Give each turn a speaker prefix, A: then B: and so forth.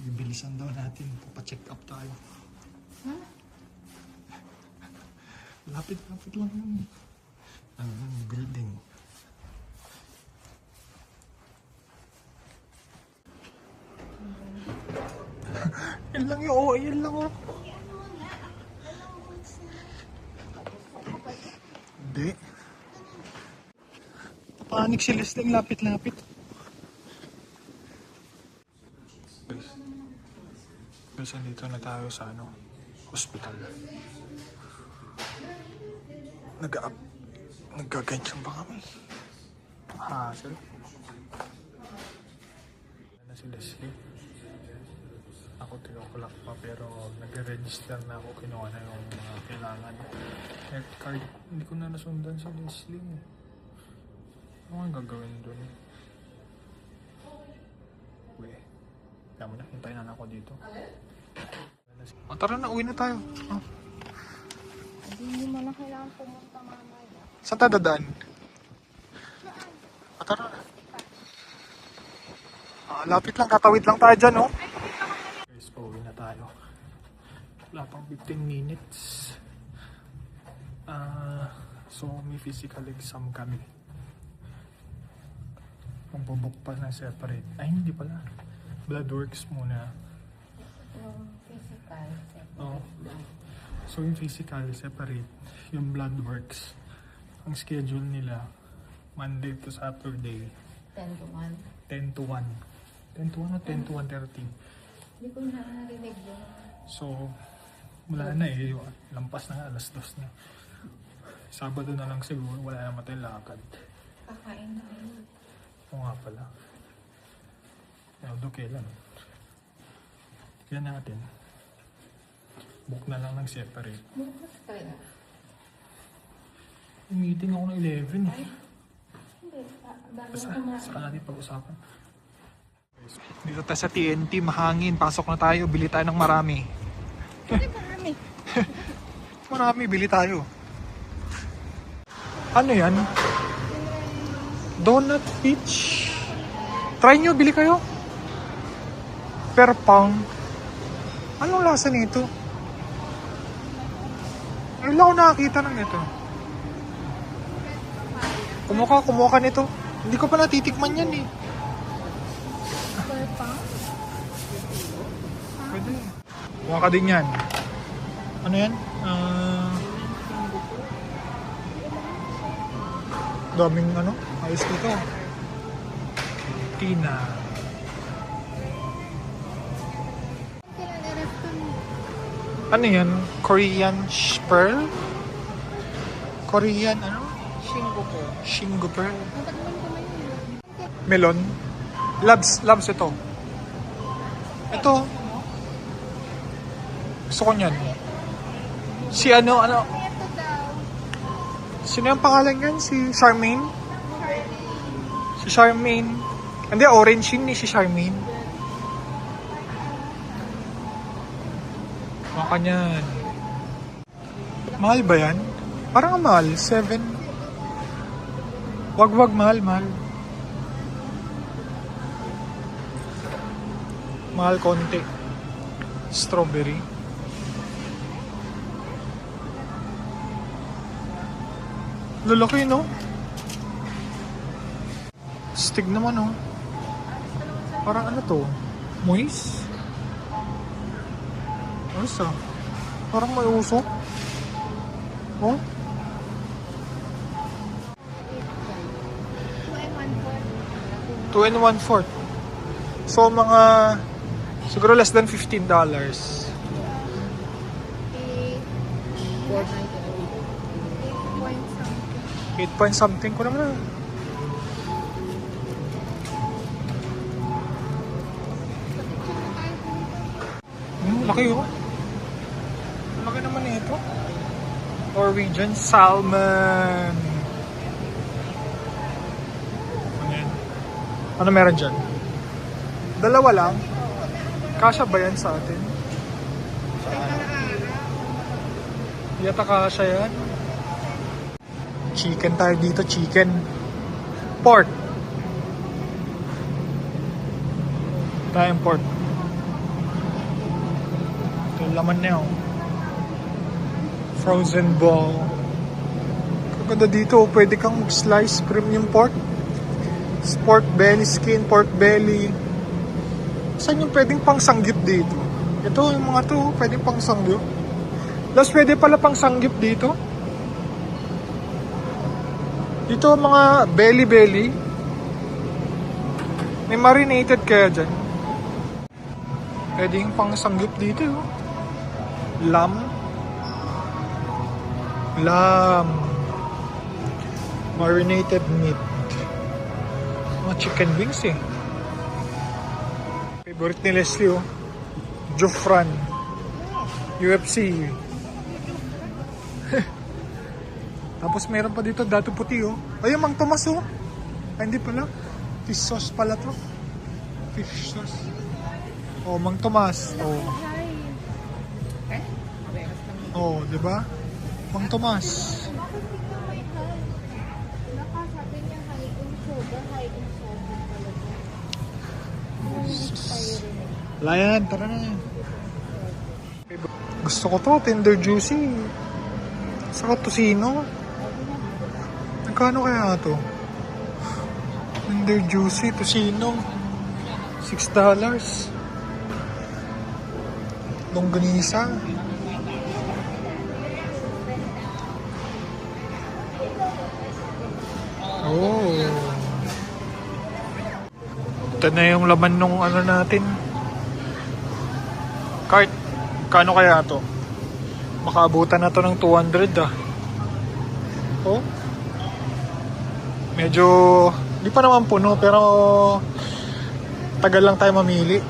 A: Bibilisan daw natin. Papacheck up tayo.
B: Huh?
A: Lapit-lapit lang yun. Ang building. Yan lang yun. Oo, yan lang oh. Hindi. Panik si Leslie. Lapit-lapit. Guys, dito na tayo sa hospital. Naggaganyan ba kami? Hassle. Na si Leslie. Ako tinukulak pa pero nag-register na ako. Kinuha na yung mga kailangan. Health card. Hindi ko na nasundan si Leslie. Ano ang gagawin doon? Uy. Kaya mo na, hintayin na ako dito. O tara na, uwi na tayo. Oh.
B: Hindi mo na kailangan pumunta mamaya.
A: Saan tayo dadaan? O tara na. Lapit lang, tatawid lang tayo dyan, oh. Guys, pauwi na tayo. Wala pang 15 minutes. So, may physical exam kami. Magbubuk pa na separate. Ay, hindi pala. Bloodworks muna.
B: Yung physical.
A: Oh. So yung physical separate, yung blood works. Ang schedule nila Monday to Saturday
B: 10 to 1.
A: 10 to 1. 10 to 1 o 10 to 1:30.
B: Hindi ko na narinig yun.
A: So wala na eh, lampas na nga, alas 2 na. Sabado na lang siguro, wala naman tayong lakad.
B: Kakain na yun.
A: Oo nga pala. Although kailan? Kaya natin. Book na lang ng separate.
B: Bukas kaya?
A: May meeting ako ng 11 eh.
B: Hindi. Bago
A: Basta,
B: kumain.
A: saka natin pag-usapan. Dito tayo sa TNT, mahangin. Pasok na tayo, bili tayo ng marami.
B: Hindi marami.
A: Marami, bili tayo. Ano yan? Donut peach. Try nyo, bili kayo. Per pound. Anong lasa nito? Ay, wala ako nakakita ng ito. Kumuha ka nito. Hindi ko pa natitikman yan eh.
B: Per pound?
A: Pwede. Kuha ka din yan. Ano yan? Daming ayos dito. Tina.
B: Kailan i-ref ko mo?
A: Ano yan? Korean pearl? Korean
B: Shingo ko.
A: Shingo pearl?
B: Natakman ko na yun.
A: Melon? Labs ito. Ito. Gusto ko niyan. Si
B: Ito daw.
A: Sino yung pangalan niyan? Si Charmaine? Si Charmaine. Hindi, orange yun si Charmaine. Baka niyan. Mahal ba yan? Parang mahal. 7. Wag mahal. Mahal konti. Strawberry. Lalaki, no? Stig naman, oh. Parang ano to? Moist? Ano sa? Parang may usok. Oh? 2 and 1/4. So, mga siguro less than $15. 8 point something ko naman. Laki yun. Laki naman ito. Norwegian salmon. Ano yan? Ano meron dyan? Dalawa lang. Kasya ba yan sa atin? Yata kasya yan. Chicken tayo dito, chicken. Pork. Tayong pork. laman niya. Oh. Frozen ball. Kaganda dito, pwede kang mag-slice premium pork. Pork belly skin, pork belly. Saan yung pwedeng pang sanggip dito? Ito, yung mga to, pwedeng pang sanggip. Tapos pwede pala pang sanggip dito. Dito mga belly. May marinated kaya dyan. Pwedeng pang sanggip dito. Oh. Lamb. Marinated meat. Mga chicken wings eh. Favorite ni Leslie oh. Jofran. UFC. Tapos meron pa dito dato puti oh. Ay, Mang Tomas oh. Ay, hindi pala. Fish sauce pala to. Fish sauce. Oh, Mang Tomas. Oh. Oh, di ba? Mang Tomas.
B: Baka sabi niya high in soda pala to.
A: Layan, tara na. Gusto ko to, tender juicy. Saka tosino. Nagkano kaya to? Tender juicy, tosino. $6. Longganisa. Oh. Ito na yung laman nung ano natin. Cart. Kano kaya to? Makaabutan na to ng 200 ah. Oh. Medyo di pa naman puno pero tagal lang tayo mamili.